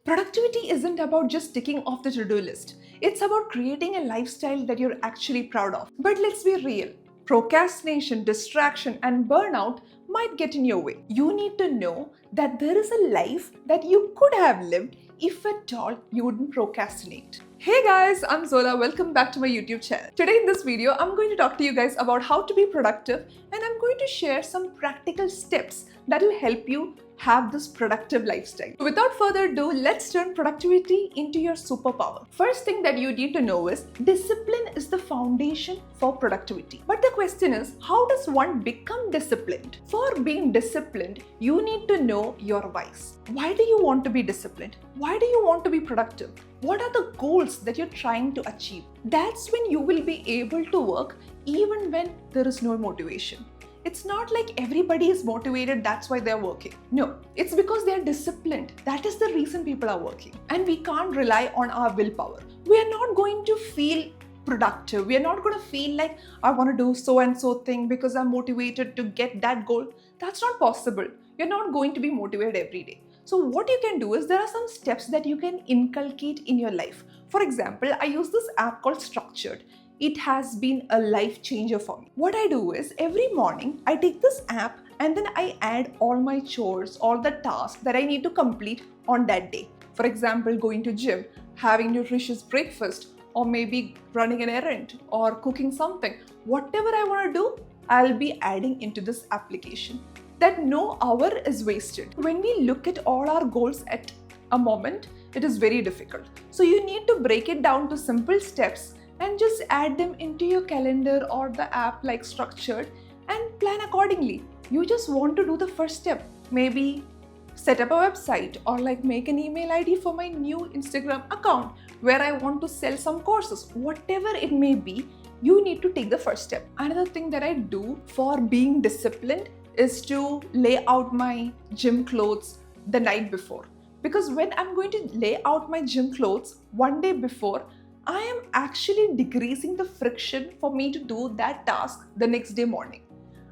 Productivity isn't about just ticking off the to-do list. It's about creating a lifestyle that you're actually proud of. But let's be real. Procrastination, distraction, and burnout might get in your way. You need to know that there is a life that you could have lived if at all you wouldn't procrastinate. Hey guys, I'm Zola. Welcome back to my YouTube channel. Today in this video, I'm going to talk to you guys about how to be productive, and I'm going to share some practical steps that will help you have this productive lifestyle. So without further ado, let's turn productivity into your superpower. First thing that you need to know is discipline is the foundation for productivity. But the question is, how does one become disciplined? For being disciplined, you need to know your whys. Why do you want to be disciplined? Why do you want to be productive? What are the goals that you're trying to achieve? That's when you will be able to work even when there is no motivation. It's not like everybody is motivated, that's why they're working. No, it's because they're disciplined. That is the reason people are working. And we can't rely on our willpower. We are not going to feel productive. We are not going to feel like I want to do so and so thing because I'm motivated to get that goal. That's not possible. You're not going to be motivated every day. So what you can do is there are some steps that you can inculcate in your life. For example, I use this app called Structured. It has been a life changer for me. What I do is every morning I take this app and then I add all my chores, all the tasks that I need to complete on that day. For example, going to gym, having nutritious breakfast, or maybe running an errand or cooking something. Whatever I want to do, I'll be adding into this application. That no hour is wasted. When we look at all our goals at a moment, it is very difficult. So you need to break it down to simple steps and just add them into your calendar or the app like Structured and plan accordingly. You just want to do the first step. Maybe set up a website or like make an email ID for my new Instagram account where I want to sell some courses. Whatever it may be, you need to take the first step. Another thing that I do for being disciplined is to lay out my gym clothes the night before. Because when I'm going to lay out my gym clothes one day before, I am actually decreasing the friction for me to do that task the next day morning.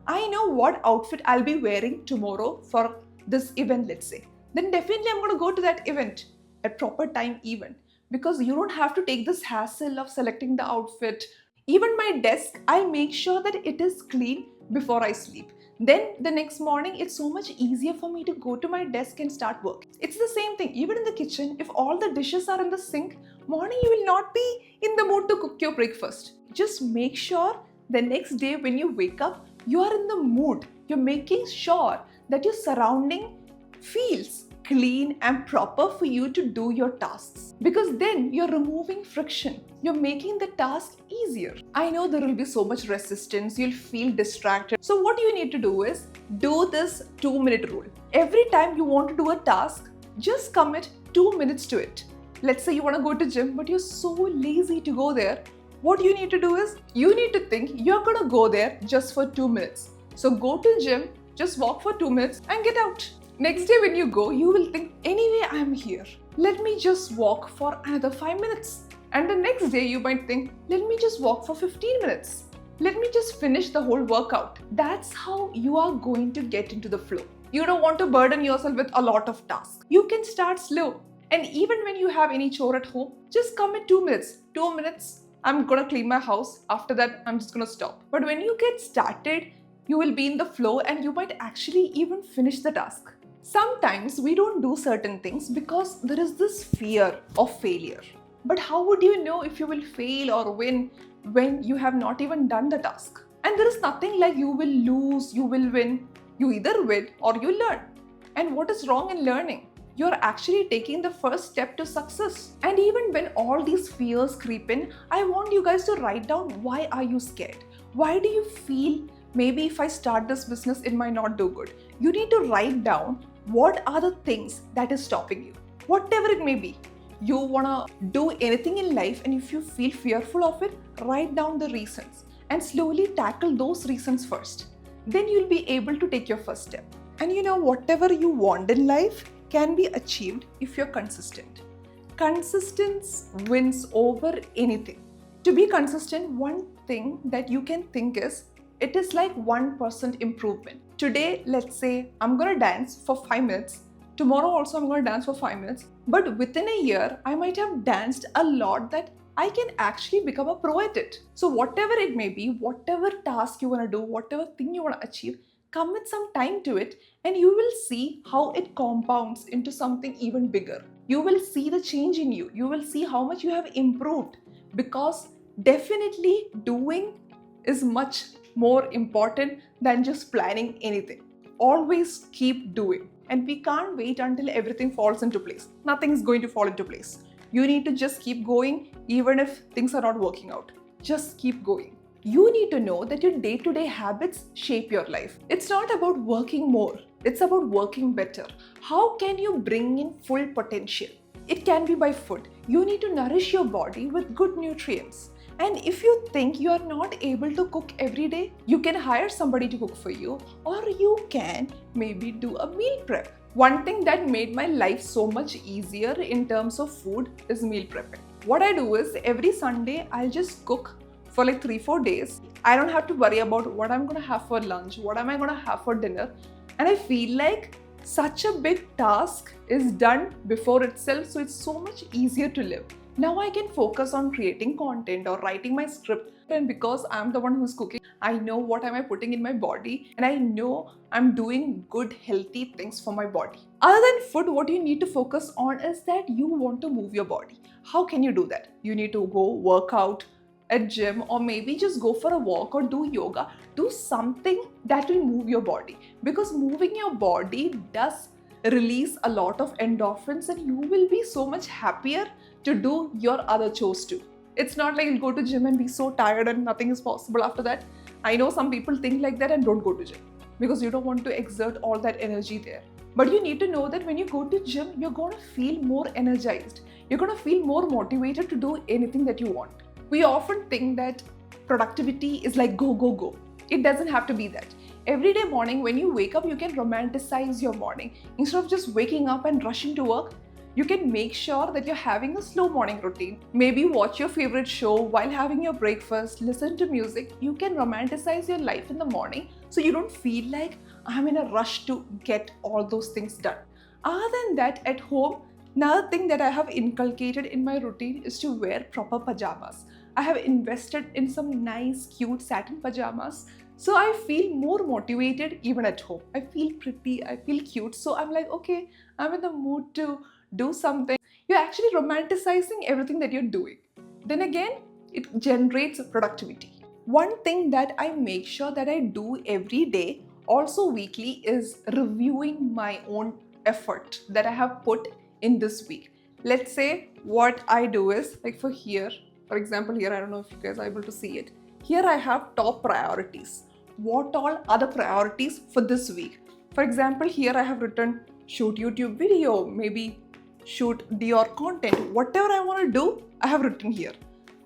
I know what outfit I'll be wearing tomorrow for this event, let's say. Then definitely I'm going to go to that event at proper time even, because you don't have to take this hassle of selecting the outfit. Even my desk, I make sure that it is clean before I sleep. Then the next morning, it's so much easier for me to go to my desk and start work. It's the same thing, even in the kitchen, if all the dishes are in the sink, morning you will not be in the mood to cook your breakfast. Just make sure the next day when you wake up, you are in the mood. You're making sure that your surrounding feels clean and proper for you to do your tasks. Because then you're removing friction. You're making the task easier. I know there will be so much resistance. You'll feel distracted. So what you need to do is do this 2-minute rule. Every time you want to do a task, just commit 2 minutes to it. Let's say you want to go to gym, but you're so lazy to go there. What you need to do is you need to think you're going to go there just for 2 minutes. So go to gym, just walk for 2 minutes and get out. Next day when you go, you will think, anyway, I'm here. Let me just walk for another 5 minutes. And the next day you might think, let me just walk for 15 minutes. Let me just finish the whole workout. That's how you are going to get into the flow. You don't want to burden yourself with a lot of tasks. You can start slow. And even when you have any chore at home, just commit 2 minutes. 2 minutes, I'm gonna clean my house. After that, I'm just gonna stop. But when you get started, you will be in the flow and you might actually even finish the task. Sometimes we don't do certain things because there is this fear of failure. But how would you know if you will fail or win when you have not even done the task? And there is nothing like you will lose, you will win. You either win or you learn. And what is wrong in learning? You're actually taking the first step to success. And even when all these fears creep in, I want you guys to write down, why are you scared? Why do you feel maybe if I start this business, it might not do good? You need to write down what are the things that is stopping you. Whatever it may be. You want to do anything in life, and if you feel fearful of it, write down the reasons and slowly tackle those reasons first. Then you'll be able to take your first step. And you know, whatever you want in life can be achieved if you're consistent. Consistency wins over anything. To be consistent, one thing that you can think is, it is like 1% improvement. Today, let's say I'm gonna dance for 5 minutes. Tomorrow also I'm going to dance for 5 minutes. But within a year, I might have danced a lot that I can actually become a pro at it. So whatever it may be, whatever task you want to do, whatever thing you want to achieve, commit some time to it and you will see how it compounds into something even bigger. You will see the change in you. You will see how much you have improved, because definitely doing is much more important than just planning anything. Always keep doing. And we can't wait until everything falls into place. Nothing is going to fall into place. You need to just keep going even if things are not working out. Just keep going. You need to know that your day-to-day habits shape your life. It's not about working more. It's about working better. How can you bring in full potential? It can be by food. You need to nourish your body with good nutrients. And if you think you are not able to cook every day, you can hire somebody to cook for you, or you can maybe do a meal prep. One thing that made my life so much easier in terms of food is meal prepping. What I do is every Sunday I'll just cook for like 3-4 days. I don't have to worry about what I'm gonna have for lunch, what am I gonna have for dinner. And I feel like such a big task is done before itself, so it's so much easier to live. Now I can focus on creating content or writing my script, and because I'm the one who's cooking, I know what am I putting in my body and I know I'm doing good healthy things for my body. Other than food, what you need to focus on is that you want to move your body. How can you do that? You need to go work out at gym, or maybe just go for a walk or do yoga. Do something that will move your body, because moving your body does release a lot of endorphins and you will be so much happier to do your other chores too. It's not like you'll go to gym and be so tired and nothing is possible after that. I know some people think like that and don't go to gym because you don't want to exert all that energy there. But you need to know that when you go to gym, you're going to feel more energized. You're going to feel more motivated to do anything that you want. We often think that productivity is like go, go, go. It doesn't have to be that. Every day morning when you wake up, you can romanticize your morning. Instead of just waking up and rushing to work, you can make sure that you're having a slow morning routine. Maybe watch your favorite show while having your breakfast, listen to music. You can romanticize your life in the morning so you don't feel like I'm in a rush to get all those things done. Other than that, at home, another thing that I have inculcated in my routine is to wear proper pajamas. I have invested in some nice, cute satin pajamas. So I feel more motivated even at home. I feel pretty, I feel cute. So I'm like, okay, I'm in the mood to do something. You're actually romanticizing everything that you're doing. Then again, it generates productivity. One thing that I make sure that I do every day, also weekly, is reviewing my own effort that I have put in this week. Let's say what I do is, like for example, here, I don't know if you guys are able to see it. Here I have top priorities. What all are the priorities for this week? For example, here I have written shoot YouTube video, maybe shoot Dior content. Whatever I want to do, I have written here.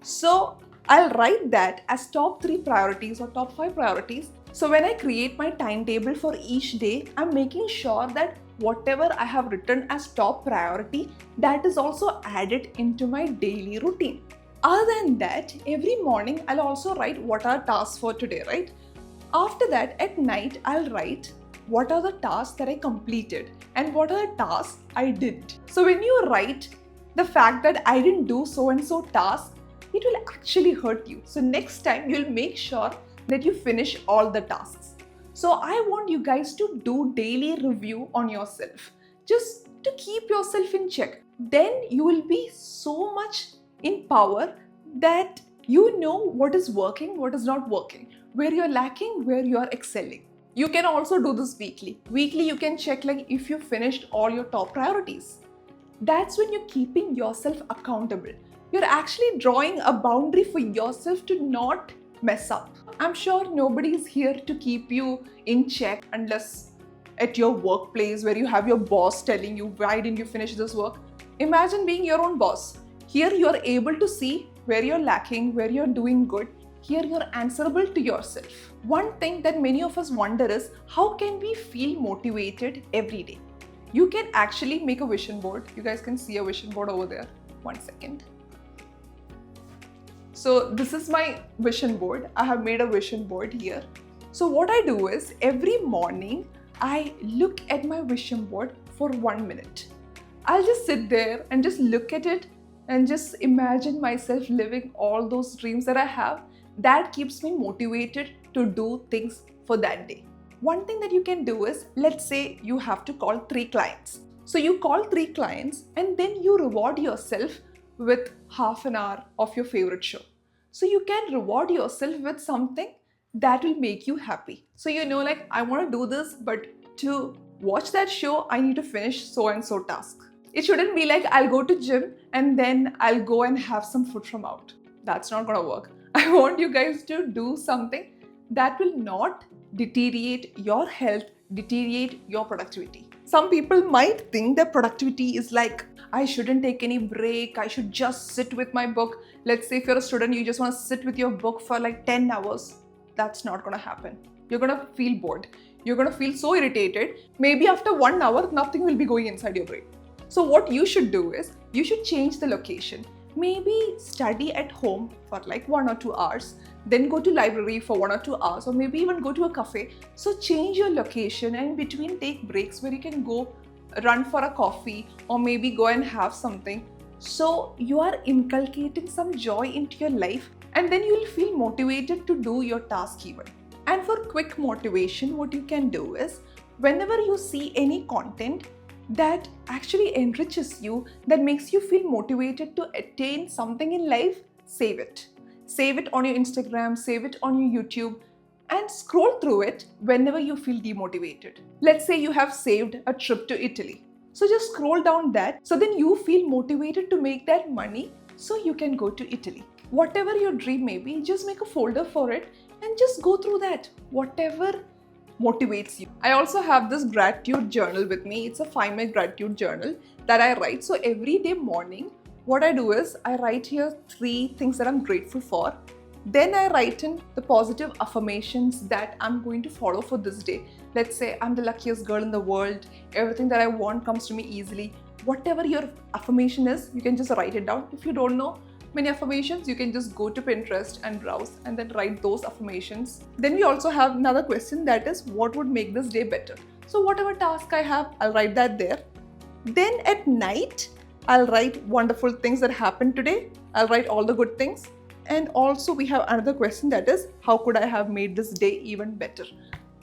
So I'll write that as top 3 priorities or top 5 priorities. So when I create my timetable for each day, I'm making sure that whatever I have written as top priority, that is also added into my daily routine. Other than that, every morning I'll also write what are tasks for today, right? After that, at night, I'll write what are the tasks that I completed and what are the tasks I didn't. So when you write the fact that I didn't do so and so task, it will actually hurt you. So next time you'll make sure that you finish all the tasks. So I want you guys to do daily review on yourself, just to keep yourself in check. Then you will be so much in power that you know what is working, what is not working, where you're lacking, where you are excelling. You can also do this weekly. Weekly, you can check like if you finished all your top priorities. That's when you're keeping yourself accountable. You're actually drawing a boundary for yourself to not mess up. I'm sure nobody is here to keep you in check unless at your workplace where you have your boss telling you, why didn't you finish this work? Imagine being your own boss. Here you are able to see where you're lacking, where you're doing good. Here you're answerable to yourself. One thing that many of us wonder is, how can we feel motivated every day? You can actually make a vision board. You guys can see a vision board over there. 1 second. So this is my vision board. I have made a vision board here. So what I do is every morning I look at my vision board for 1 minute. I'll just sit there and just look at it and just imagine myself living all those dreams that I have. That keeps me motivated to do things for that day. One thing that you can do is, let's say you have to call 3 clients. So you call 3 clients and then you reward yourself with half an hour of your favorite show. So you can reward yourself with something that will make you happy. So like, I want to do this, but to watch that show, I need to finish so and so task. It shouldn't be like I'll go to gym and then I'll go and have some food from out. That's not gonna work. I want you guys to do something that will not deteriorate your health, deteriorate your productivity. Some people might think that productivity is like, I shouldn't take any break, I should just sit with my book. Let's say if you're a student, you just want to sit with your book for like 10 hours. That's not gonna happen. You're gonna feel bored. You're gonna feel so irritated. Maybe after 1 hour, nothing will be going inside your brain. So what you should do is, you should change the location. Maybe study at home for like 1 or 2 hours, then go to library for 1 or 2 hours, or maybe even go to a cafe. So change your location and in between take breaks where you can go run for a coffee or maybe go and have something. So you are inculcating some joy into your life and then you will feel motivated to do your task even. And for quick motivation, what you can do is, whenever you see any content that actually enriches you, that makes you feel motivated to attain something in life, save it. Save it on your Instagram, save it on your YouTube, and scroll through it whenever you feel demotivated. Let's say you have saved a trip to Italy. So just scroll down that, so then you feel motivated to make that money so you can go to Italy. Whatever your dream may be, just make a folder for it and just go through that. Whatever motivates you. I also have this gratitude journal with me. It's a 5-minute gratitude journal that I write. So every day morning, what I do is I write here 3 things that I'm grateful for. Then I write in the positive affirmations that I'm going to follow for this day. Let's say I'm the luckiest girl in the world. Everything that I want comes to me easily. Whatever your affirmation is, you can just write it down. If you don't know many affirmations, you can just go to Pinterest and browse and then write those affirmations. Then we also have another question, that is, what would make this day better? So whatever task I have, I'll write that there. Then at night, I'll write wonderful things that happened today. I'll write all the good things. And also we have another question, that is, how could I have made this day even better?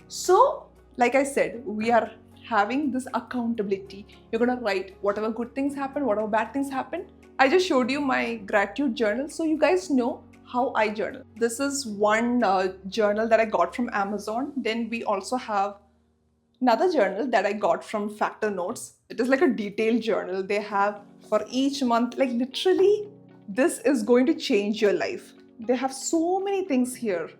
So like I said, we are having this accountability. You're gonna write whatever good things happen, whatever bad things happen. I just showed you my gratitude journal so you guys know how I journal. This is one journal that I got from Amazon. Then we also have another journal that I got from Factor Notes. It is like a detailed journal they have for each month. Like literally, this is going to change your life. They have so many things here,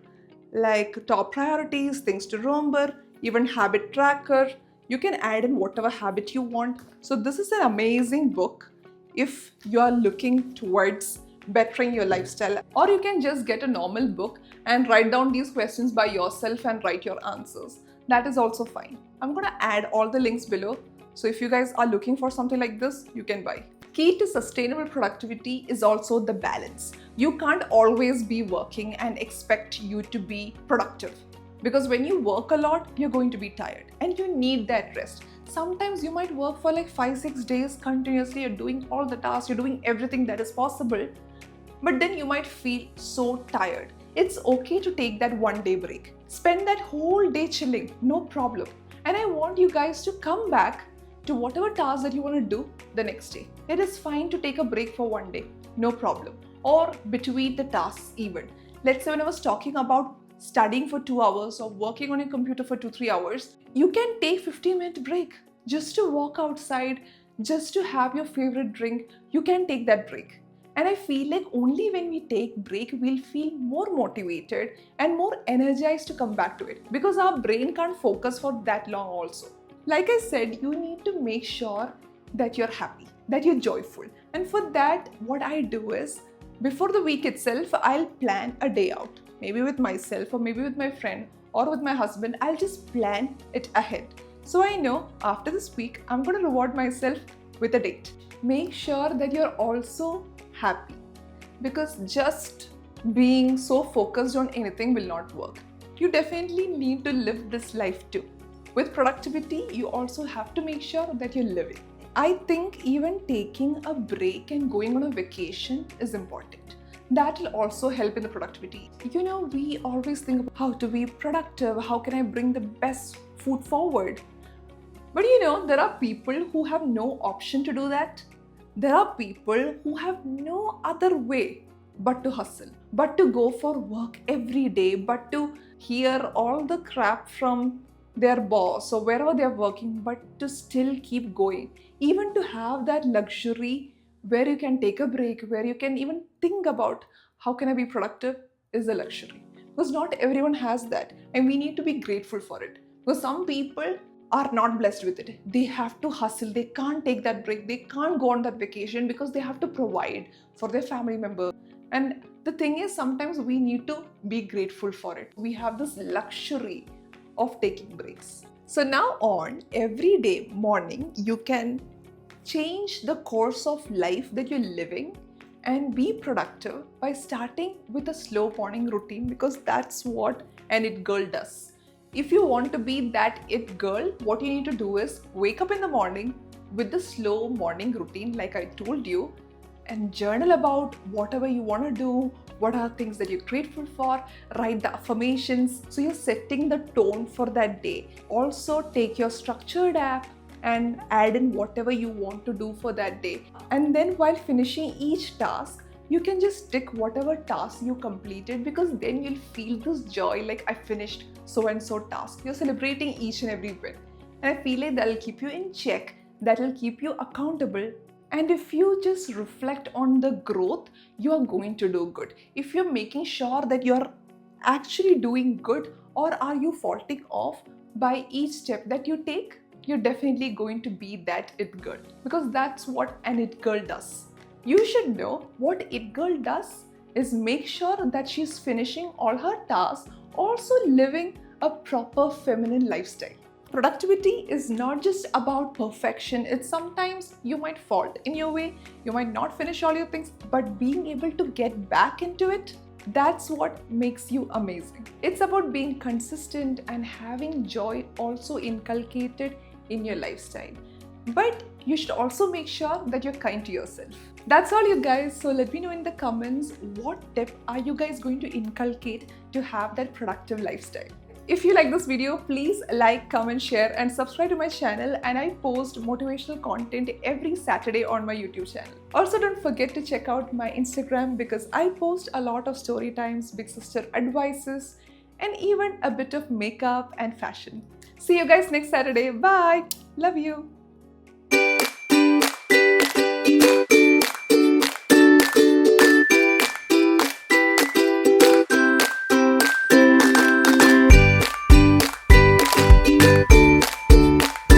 like top priorities, things to remember, even habit tracker. You can add in whatever habit you want. So this is an amazing book if you are looking towards bettering your lifestyle, or you can just get a normal book and write down these questions by yourself and write your answers. That is also fine. I'm gonna add all the links below. So if you guys are looking for something like this, you can buy. Key to sustainable productivity is also the balance. You can't always be working and expect you to be productive. Because when you work a lot, you're going to be tired and you need that rest. Sometimes you might work for like 5-6 days continuously, you're doing all the tasks, you're doing everything that is possible, but then you might feel so tired. It's okay to take that 1-day break. Spend that whole day chilling, no problem. And I want you guys to come back to whatever task that you want to do the next day. It is fine to take a break for 1 day, no problem. Or between the tasks even. Let's say when I was talking about studying for 2 hours or working on your computer for 2-3 hours, you can take 15-minute break just to walk outside, just to have your favorite drink. You can take that break. And I feel like only when we take break, we'll feel more motivated and more energized to come back to it, because our brain can't focus for that long also. Like I said, you need to make sure that you're happy, that you're joyful. And for that, what I do is, before the week itself, I'll plan a day out. Maybe with myself or maybe with my friend or with my husband. I'll just plan it ahead. So I know after this week, I'm going to reward myself with a date. Make sure that you're also happy, because just being so focused on anything will not work. You definitely need to live this life too. With productivity, you also have to make sure that you're living. I think even taking a break and going on a vacation is important. That will also help in the productivity. We always think about how to be productive, how can I bring the best foot forward. But there are people who have no option to do that. There are people who have no other way but to hustle, but to go for work every day, but to hear all the crap from their boss or wherever they're working, but to still keep going. Even to have that luxury where you can take a break, where you can even think about how can I be productive is a luxury. Because not everyone has that, and we need to be grateful for it. Because some people are not blessed with it. They have to hustle. They can't take that break. They can't go on that vacation because they have to provide for their family member. And the thing is, sometimes we need to be grateful for it. We have this luxury of taking breaks. So now on, every day morning, you can change the course of life that you're living and be productive by starting with a slow morning routine, because that's what an it girl does. If you want to be that it girl, what you need to do is wake up in the morning with the slow morning routine, like I told you, and journal about whatever you want to do, what are things that you're grateful for, write the affirmations. So you're setting the tone for that day. Also, take your structured app and add in whatever you want to do for that day. And then while finishing each task, you can just tick whatever task you completed, because then you'll feel this joy like I finished so and so task. You're celebrating each and every win. And I feel like that'll keep you in check, that'll keep you accountable. And if you just reflect on the growth, you are going to do good. If you're making sure that you're actually doing good, or are you faulting off by each step that you take, you're definitely going to be that it girl, because that's what an it girl does. You should know what it girl does is make sure that she's finishing all her tasks, also living a proper feminine lifestyle. Productivity is not just about perfection. It's sometimes you might fault in your way, you might not finish all your things, but being able to get back into it, that's what makes you amazing. It's about being consistent and having joy also inculcated in your lifestyle. But you should also make sure that you're kind to yourself. That's all, you guys. So let me know in the comments, what tip are you guys going to inculcate to have that productive lifestyle? If you like this video, please like, comment, share and subscribe to my channel, and I post motivational content every Saturday on my YouTube channel. Also, don't forget to check out my Instagram, because I post a lot of story times, big sister advices, and even a bit of makeup and fashion. See you guys next Saturday. Bye. Love you.